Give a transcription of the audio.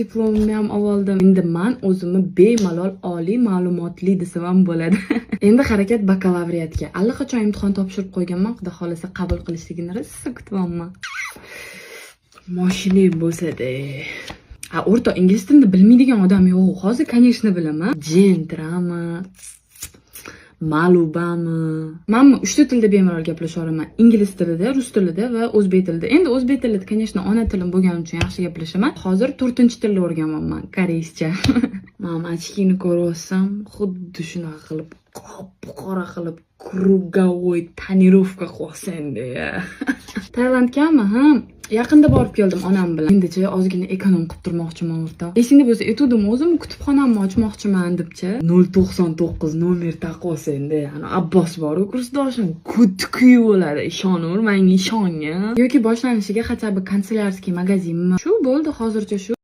diplomimni ham oldim. Endi men o'zimni bemalol oliy ma'lumotli desam ham bo'ladi. Endi harakat bakalavriatga. Allaqachon imtihon topshirib qo'yganman. Xudo xolasa qabul qilishligini rosa kutyapman. Mashina bo'lsa-da. O'rta ingliz tilini bilmaydigan odam yo'q. Hozir, конечно, bilaman. Jentrami, Malubami. Men 3 ta tilda bemalol gaplasha olaman. Ingliz tilida, rus tilida va o'zbek tilida. Endi o'zbek tilida, конечно, ona tilim bo'lgani uchun yaxshi gaplashaman. Hozir 4-tilni o'rganyapman, koreyscha. Men ochkini ko'rsam, xuddi shunaqa qilib, qora qilib, krugovoy tonirovka qilsanda. Tailandgami, yaqinda borib keldim onam bilan. Endicha ozgina ekonom qilib turmoqchiman o'rta. Esingda bo'lsa, etudim o'zim kutubxonamni ochmoqchiman debchi. 099 nomer taqosenda. Ana Abbos bor-ku kursdoshim, kutkuy bo'ladi. Ishonaver, menga ishonga. Yoki boshlanishiga хотя бы kanselyarskiy magazinmi? Shu bo'ldi hozircha shu.